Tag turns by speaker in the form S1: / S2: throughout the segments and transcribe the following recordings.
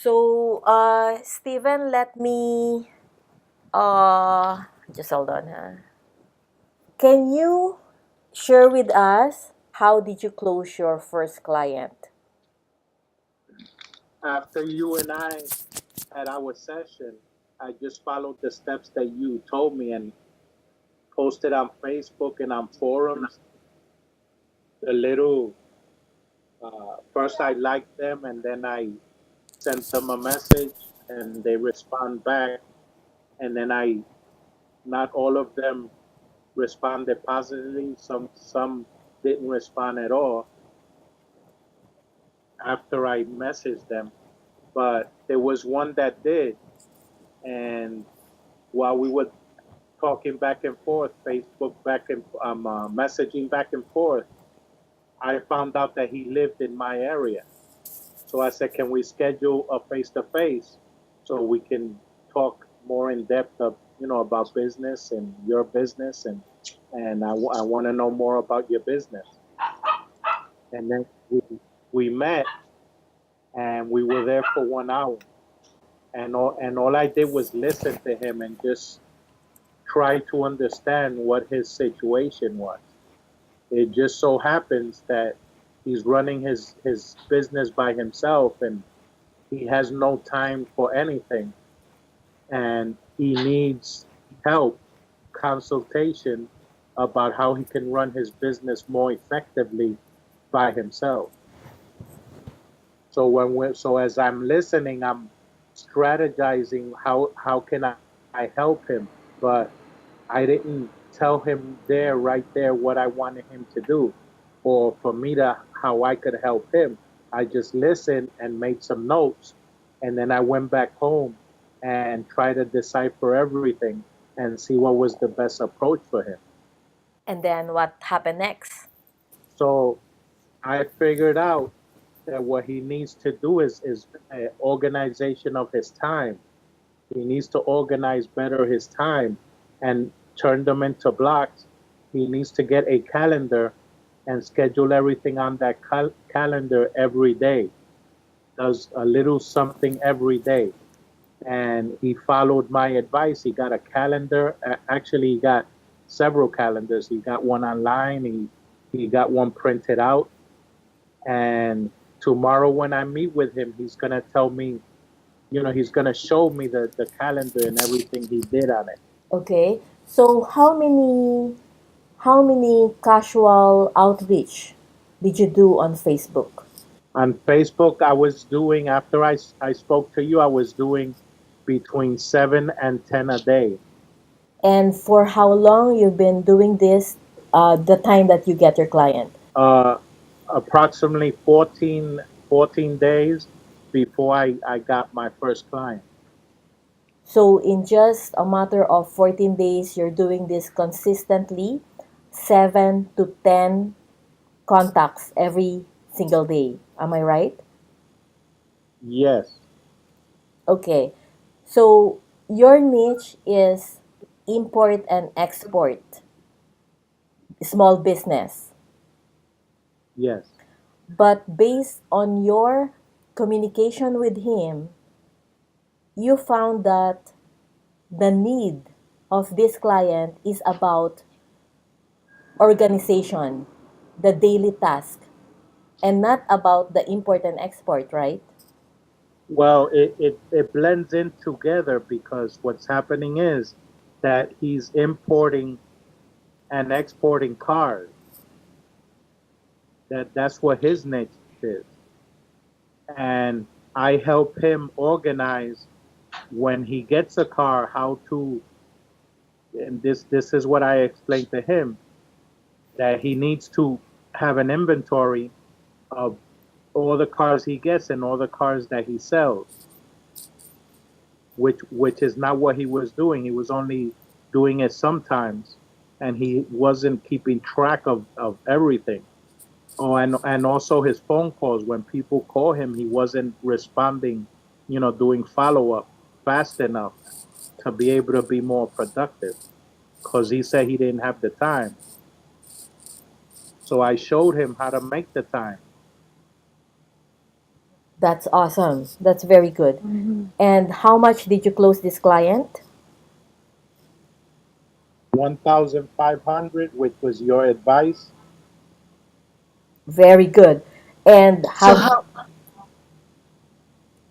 S1: So, Steven, let me just hold on. Can you share with us how did you close your first client?
S2: After you and I had our session, I just followed the steps that you told me and posted on Facebook and on forums. The little first I liked them and then I sent them a message and they respond back, and then I not all of them responded positively. Some didn't respond at all after I messaged them, but there was one that did, and while we were talking back and forth, Facebook back and messaging back and forth, I found out that he lived in my area. So I said, "Can we schedule a face to face so we can talk more in depth of about business and your business and I want to know more about your business." And then we met and we were there for 1 hour, and all I did was listen to him and just try to understand what his situation was. It just so happens that he's running his business by himself and he has no time for anything, and he needs help, consultation about how he can run his business more effectively by himself. So as I'm listening, I'm strategizing how can I help him, but I didn't tell him there right there what I wanted him to do, or for me to how I could help him. I just listened and made some notes, and then I went back home and tried to decipher everything and see what was the best approach for him.
S1: And then what happened next?
S2: So I figured out that what he needs to do is organization of his time. He needs to organize better his time and turn them into blocks. He needs to get a calendar and schedule everything on that calendar every day. Does a little something every day. And he followed my advice. He got a calendar. Actually, he got several calendars. He got one online. He got one printed out. And tomorrow, when I meet with him, he's gonna tell me, he's gonna show me the calendar and everything he did on it.
S1: Okay. So, how many casual outreach did you do on Facebook?
S2: On Facebook, I was doing, after I spoke to you, I was doing between 7 and 10 a day.
S1: And for how long you've been doing this, the time that you get your client?
S2: Uh, Approximately 14 days before I got my first client.
S1: So in just a matter of 14 days, you're doing this consistently, 7 to 10 contacts every single day. Am I right?
S2: Yes,
S1: Okay. So your niche is import and export, small business.
S2: yes.
S1: But based on your communication with him, you found that the need of this client is about organization, the daily task, and not about the import and export, right?
S2: Well, it blends in together because what's happening is that he's importing and exporting cars. That's what his niche is. And I help him organize when he gets a car how to, and this is what I explained to him, that he needs to have an inventory of all the cars he gets and all the cars that he sells, which is not what he was doing. He was only doing it sometimes, and he wasn't keeping track of everything. Oh, and also his phone calls. When people call him, he wasn't responding, doing follow up fast enough to be able to be more productive because he said he didn't have the time. So I showed him how to make the time.
S1: That's awesome. That's very good. And how much did you close this client?
S2: 1,500, which was your advice.
S1: Very good. And
S3: So
S1: have,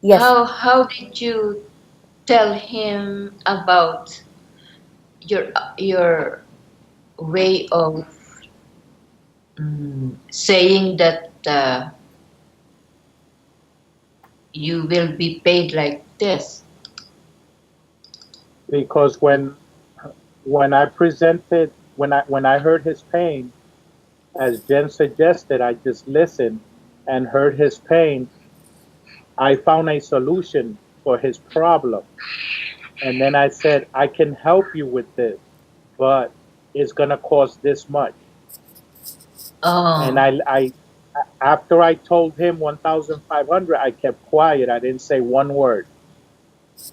S1: yes,
S3: how did you tell him about your way of saying that you will be paid like this?
S2: Because when I presented when I heard his pain, as Jen suggested, I just listened and heard his pain. I found a solution for his problem. And then I said, I can help you with this, but it's gonna cost this much. And
S3: Oh,
S2: I after I told him 1,500, I kept quiet. I didn't say one word.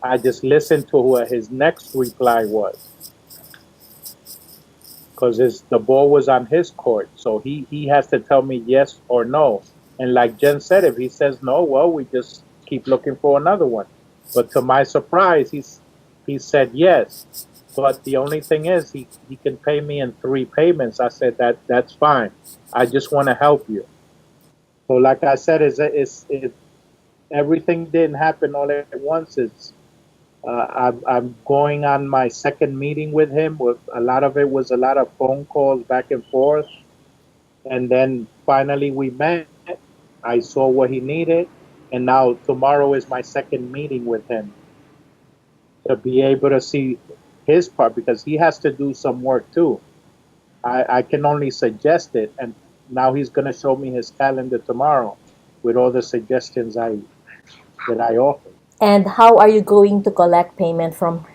S2: I just listened to what his next reply was, because the ball was on his court. So he has to tell me yes or no. And like Jen said, if he says no, well, we just keep looking for another one. But to my surprise, he said yes. But the only thing is, he can pay me in three payments. I said that's fine. I just want to help you. So like I said, is everything didn't happen all at once. I'm going on my second meeting with him. With a lot of it was a lot of phone calls back and forth, and then finally we met. I saw what he needed, and now tomorrow is my second meeting with him to be able to see his part because he has to do some work too. I can only suggest it, and now he's going to show me his calendar tomorrow with all the suggestions I that I offered.
S1: and how are you going to collect payment from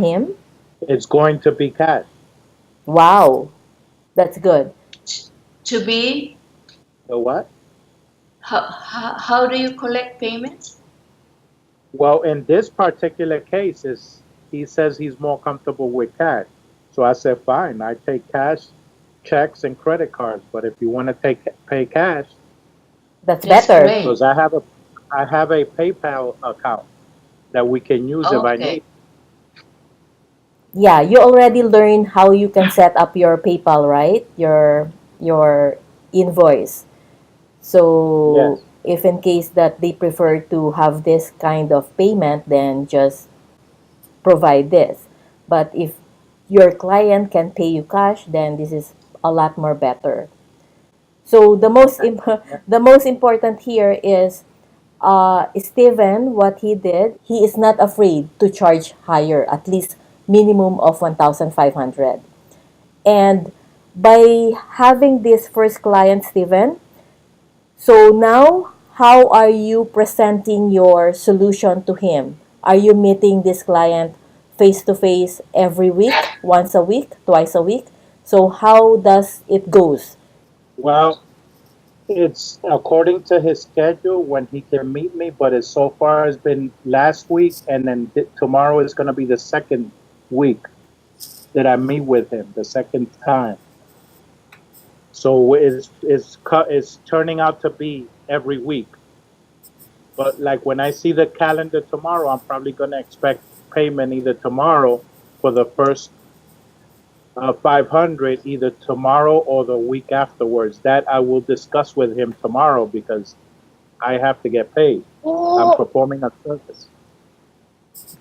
S1: him?
S2: It's going to be cash.
S1: Wow, that's good.
S3: to be
S2: So what?
S3: how do you collect payments?
S2: Well, in this particular case, is he says he's more comfortable with cash. So I said, fine, I take cash, checks, and credit cards. But if you want to take pay cash,
S1: That's
S3: That's
S1: better.
S3: great.
S2: because I have a PayPal account that we can use if I
S3: Okay.
S2: need.
S1: Yeah, you already learned how you can set up your PayPal, right? Your invoice. So
S2: Yes.
S1: if in case that they prefer to have this kind of payment, then just provide this. But if your client can pay you cash, then this is a lot more better. So the most important here is Steven, what he did, he is not afraid to charge higher, at least minimum of 1,500. And by having this first client, Steven, so now how are you presenting your solution to him? Are you meeting this client face to face every week, once a week, twice a week? So how does it goes?
S2: Well, it's according to his schedule when he can meet me, but it so far has been last week, and then tomorrow is going to be the second week that I meet with him, the second time. So it's turning out to be every week. But like when I see the calendar tomorrow, I'm probably going to expect payment either tomorrow for the first 500, either tomorrow or the week afterwards. That I will discuss with him tomorrow because I have to get paid. I'm performing a service.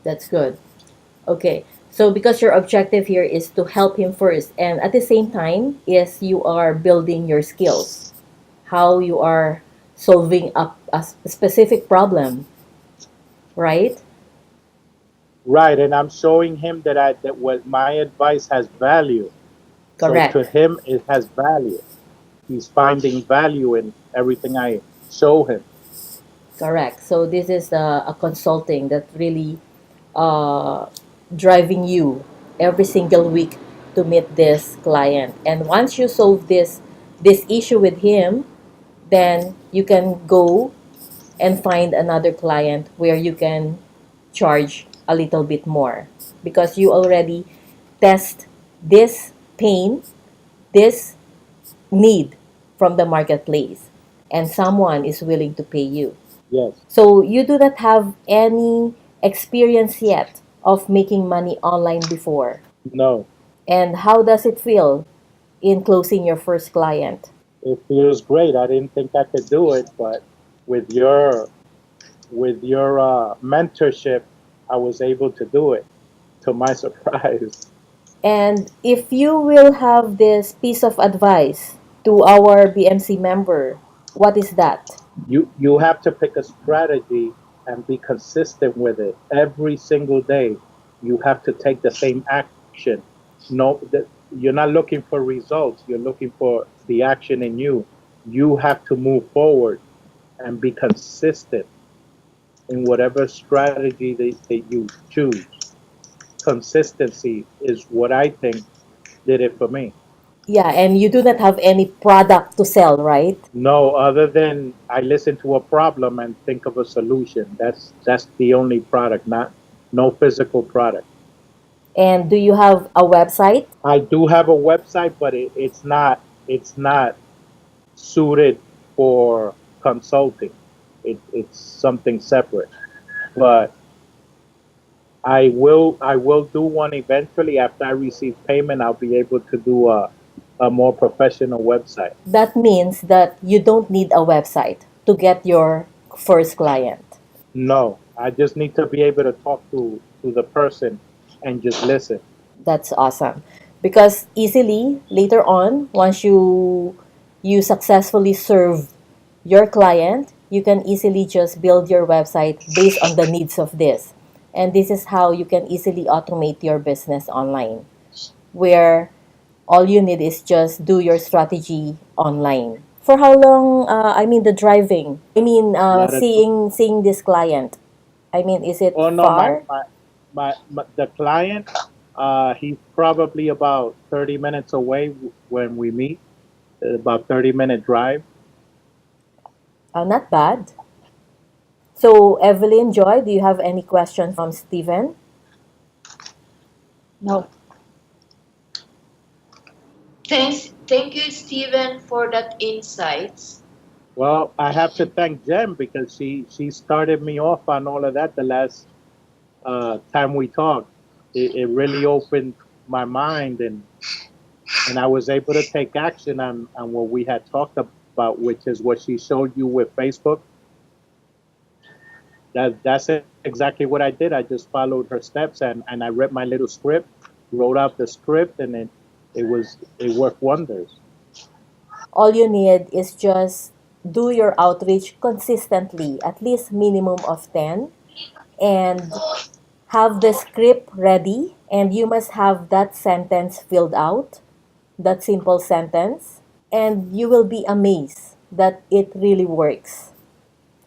S1: That's good. Okay. So because your objective here is to help him first and at the same time is you are building your skills, how you are solving a specific problem, right?
S2: Right, and I'm showing him that what my advice has value. So to
S1: Correct.
S2: him, it has value. He's finding value in everything I show him.
S1: Correct. So this is a consulting that really uh, driving you every single week to meet this client. And once you solve this issue with him, then you can go and find another client where you can charge a little bit more because you already test this pain, this need from the marketplace, and someone is willing to pay you.
S2: Yes.
S1: So you do not have any experience yet of making money online before.
S2: No.
S1: And how does it feel in closing your first client?
S2: It feels great. I didn't think I could do it, but with your mentorship, I was able to do it. To my surprise,
S1: And if you will have this piece of advice to our BMC member, what is that?
S2: you have to pick a strategy and be consistent with it every single day. You have to take the same action. No, you're not looking for results. You're looking for the action in you. You have to move forward and be consistent in whatever strategy that you choose. Consistency is what I think did it for me.
S1: Yeah, and you do not have any product to sell, right?
S2: No, other than I listen to a problem and think of a solution. That's the only product, not no physical product.
S1: And do you have a website?
S2: I do have a website, but it's not suited for consulting. It's something separate. But I will do one eventually after I receive payment. I'll be able to do a more professional website.
S1: That means that you don't need a website to get your first client.
S2: No, I just need to be able to talk to the person and just listen.
S1: That's awesome. Because easily later on, once you successfully serve your client, you can easily just build your website based on the needs of this. And this is how you can easily automate your business online, where all you need is just do your strategy online. For how long? I mean the driving.
S2: A lot of
S1: Seeing this client. I mean, is it
S2: oh no,
S1: far?
S2: my the client, he's probably about 30 minutes away when we meet. About 30-minute drive.
S1: Not bad. So, Evelyn, Joy, do you have any question from Steven?
S3: No. Thank you, Stephen, for that insights.
S2: Well, I have to thank Jem because she started me off on all of that the last time we talked. It really opened my mind, and I was able to take action on what we had talked about, which is what she showed you with Facebook. That's exactly what I did. I just followed her steps, and I read my little script, wrote out the script, and it worked wonders.
S1: All you need is just do your outreach consistently, at least minimum of 10, and have the script ready, and you must have that sentence filled out, that simple sentence, and you will be amazed that it really works.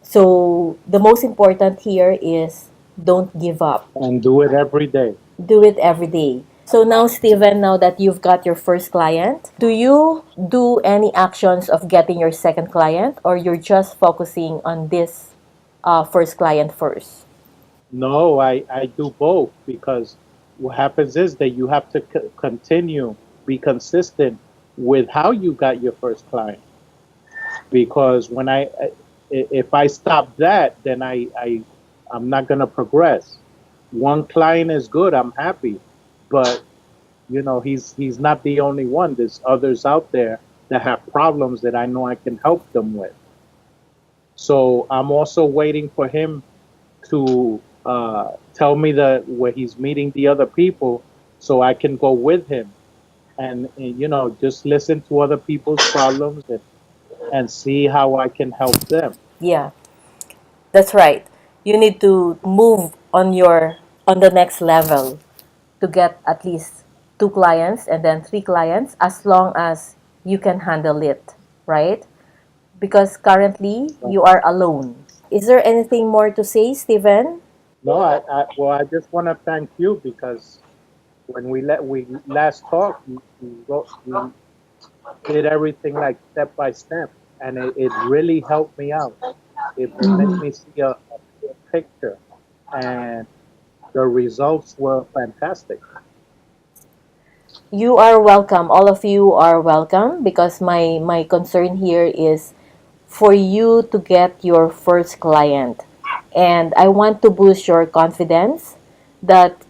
S1: So, the most important here is don't give up.
S2: And do it every day.
S1: Do it every day. So now, Steven, now that you've got your first client, do you do any actions of getting your second client, or you're just focusing on this first client first?
S2: No, I do both because what happens is that you have to continue, be consistent with how you got your first client. Because if I stop that, then I'm not gonna progress. One client is good, I'm happy, but he's not the only one. There's others out there that have problems that I know I can help them with. So I'm also waiting for him to tell me that where he's meeting the other people so I can go with him and just listen to other people's problems and see how I can help them.
S1: Yeah, that's right. You need to move on the next level to get at least two clients and then three clients as long as you can handle it, right? Because currently you are alone. Is there anything more to say, Steven?
S2: No, I just want to thank you because when we last talked, you did everything like step by step, and it really helped me out. It let
S3: Mhm.
S2: me see a clear picture, and the results were fantastic.
S1: You are welcome. All of you are welcome because my concern here is for you to get your first client. And I want to boost your confidence that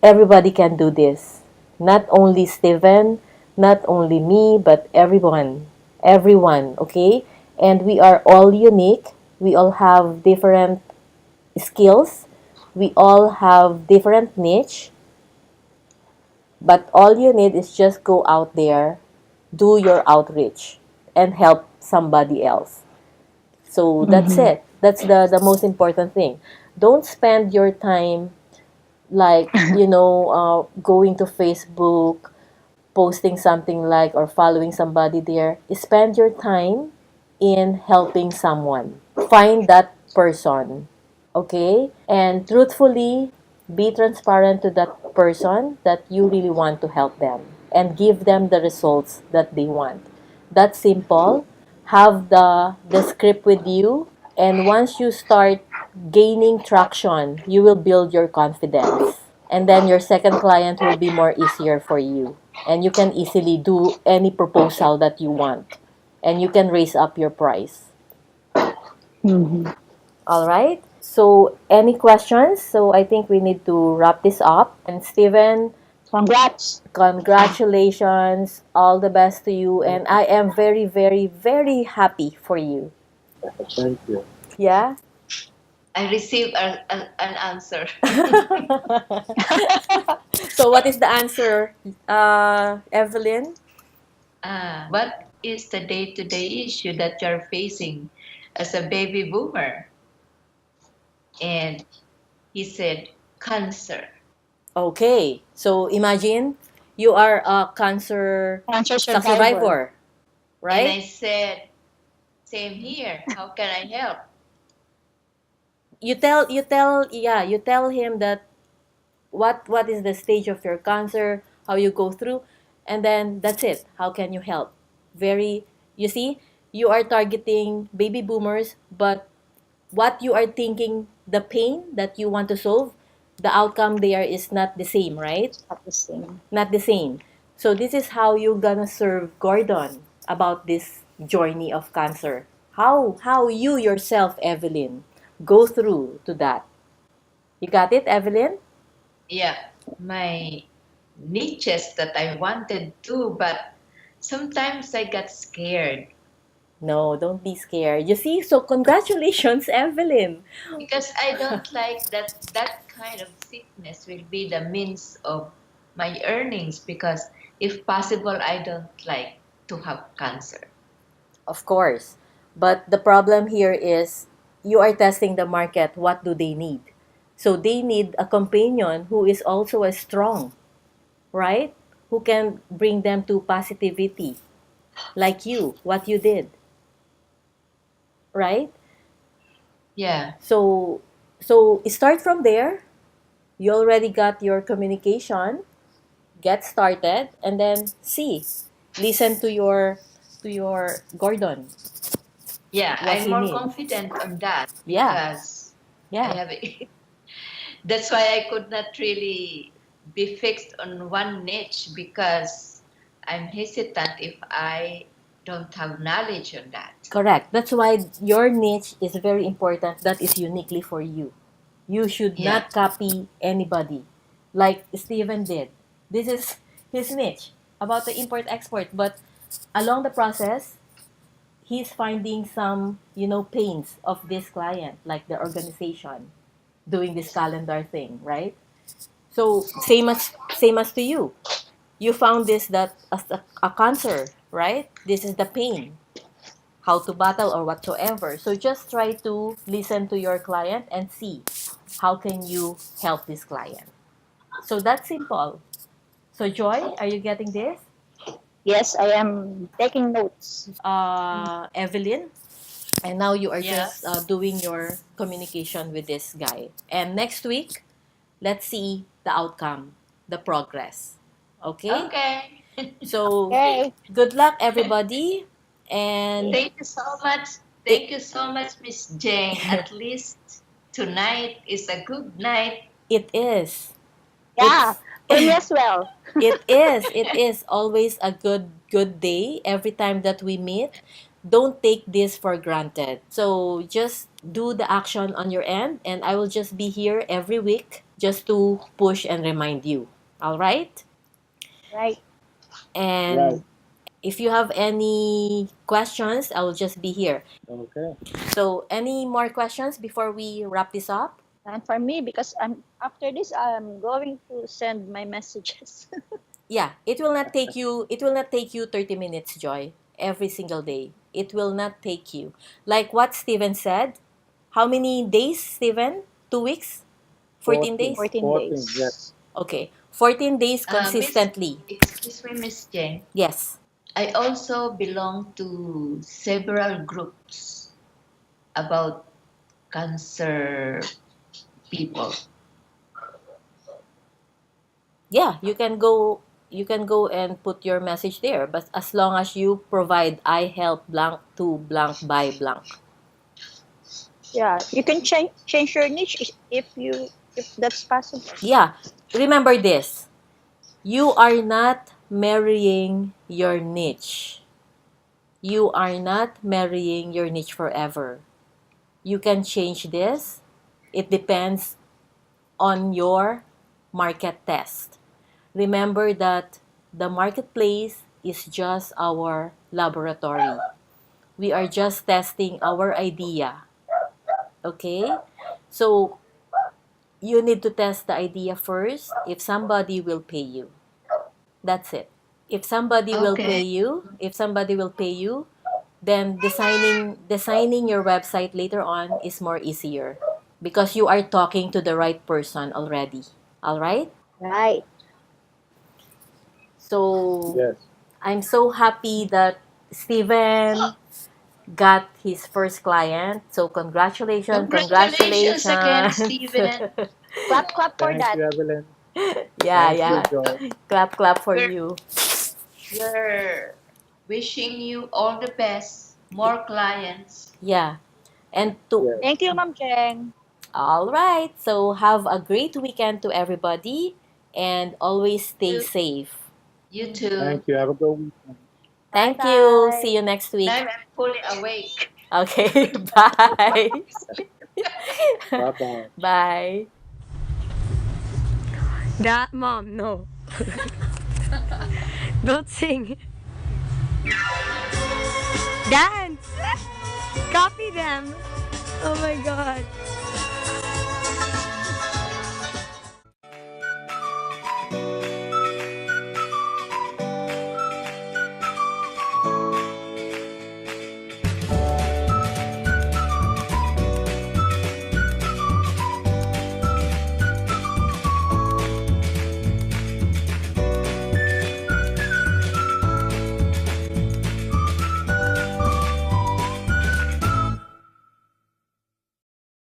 S1: everybody can do this. Not only Steven, not only me, but everyone. Everyone, okay? And we are all unique. We all have different skills. We all have different niche. But all you need is just go out there, do your outreach, and help somebody else. So that's
S4: Mm-hmm.
S1: it. That's the most important thing. Don't spend your time like, going to Facebook, posting something like or following somebody there. Spend your time in helping someone. Find that person, okay? And truthfully, be transparent to that person that you really want to help them and give them the results that they want. That's simple. Have the script with you, and once you start gaining traction, you will build your confidence. And then your second client will be more easier for you. And you can easily do any proposal that you want. And you can raise up your price.
S4: Mm-hmm.
S1: All right. So, any questions? So, I think we need to wrap this up. And Steven,
S4: Congrats.
S1: congratulations. All the best to you. And I am very, very, very happy for you.
S2: Thank you.
S1: Yeah?
S3: I received an answer.
S1: So, what is the answer, Evelyn?
S3: What is the day-to-day issue that you're facing as a baby boomer? And he said, cancer.
S1: Okay. So, imagine you are a cancer
S4: Cancer survivor.
S1: survivor,
S3: And
S1: right?
S3: I said, same here. How can I help?
S1: You tell him that what is the stage of your cancer, how you go through, and then that's it. How can you help? Very, you see, you are targeting baby boomers, but what you are thinking, the pain that you want to solve, the outcome there is not the same, right?
S4: Not the same.
S1: Not the same. So this is how you gonna serve Gordon about this journey of cancer. How you yourself, Evelyn, go through to that. You got it, Evelyn?
S3: Yeah, my niches that I wanted to, but sometimes I got scared
S1: No, don't be scared. You see, so congratulations, Evelyn.
S3: because I don't like that kind of sickness will be the means of my earnings because if possible, I don't like to have cancer.
S1: Of course. But the problem here is you are testing the market. What do they need? So they need a companion who is also as strong, right? Who can bring them to positivity, like you, what you did, right?
S3: Yeah,
S1: So so start from there. You already got your communication. Get started, and then see, listen to your Gordon,
S3: yeah,
S1: what
S3: I'm
S1: he
S3: more
S1: need.
S3: confident on that
S1: Yeah,
S3: because I
S1: yeah.
S3: have. That's why I could not really be fixed on one niche because I'm hesitant if I don't have knowledge on that.
S1: Correct. That's why your niche is very important. That is uniquely for you. You should
S3: Yeah,
S1: not copy anybody like Steven did. This is his niche about the import export. But along the process, he's finding some, pains of this client, like the organization doing this calendar thing, right? So same as to you. You found this that as a cancer, right? This is the pain, how to battle or whatsoever. So just try to listen to your client and see how can you help this client. So that's simple. So Joy, are you getting this?
S4: Yes, I am taking notes.
S1: Evelyn, and now you are just
S3: yes.
S1: doing your communication with this guy. And next week, let's see the outcome, the progress. Okay?
S3: Okay.
S1: So
S4: Okay.
S1: good luck, everybody. And
S3: Thank you so much.
S1: it,
S3: Thank you so much, Miss Jane. At least tonight is a good night.
S1: it is.
S4: Yeah,
S1: It's
S4: for me as well.
S1: it is always a good day every time that we meet. don't take this for granted. So just do the action on your end, and I will just be here every week just to push and remind you. All right?
S4: Right.
S2: Right.
S1: And if you have any questions, I will just be here.
S2: Okay.
S1: So, any more questions before we wrap this up?
S4: And for me, because I'm after this, I'm going to send my messages.
S1: Yeah, it will not take you 30 minutes, Joy, every single day. It will not take you. Like what Steven said, how many days, Steven? 2 weeks? 14
S2: 14.
S1: days?
S4: 14
S2: 14. Yes.
S4: days.
S1: Okay. 14 days
S3: Miss,
S1: consistently.
S3: excuse me, Miss Jane.
S1: Yes.
S3: I also belong to several groups about cancer people.
S1: Yeah, you can go and put your message there, but as long as you provide I help blank to blank by blank.
S4: Yeah, you can change your niche if that's possible.
S1: Yeah, remember this. You are not marrying your niche. You are not marrying your niche forever. You can change this. It depends on your market test. Remember that the marketplace is just our laboratory. We are just testing our idea. Okay? So, you need to test the idea first if somebody will pay you. That's it.
S3: Okay.
S1: If somebody will pay you, then designing your website later on is more easier because you are talking to the right person already. All right?
S4: Right.
S1: So
S2: Yes.
S1: I'm so happy that Steven got his first client. So congratulations,
S3: Congratulations again,
S1: congratulations.
S3: Stephen.
S4: Clap for
S2: Thank
S4: that.
S2: you, Evelyn.
S1: Yeah,
S2: Thank you,
S1: yeah.
S2: Joy.
S1: Clap, clap for
S3: We're,
S1: you.
S3: we're wishing you all the best, more clients.
S1: Yeah. And to
S2: Yes.
S4: Thank you, Ma'am Cheng.
S1: all right. So have a great weekend to everybody and always stay
S3: You,
S1: safe.
S3: you too.
S2: Thank you. Have a good weekend.
S4: Bye
S1: Thank you. See
S4: bye.
S1: you next
S3: Now
S1: week.
S3: I'm fully awake.
S1: Okay. Bye.
S2: Bye bye.
S1: Bye.
S5: That mom, no. Don't sing. Dance! Copy them. Oh my god.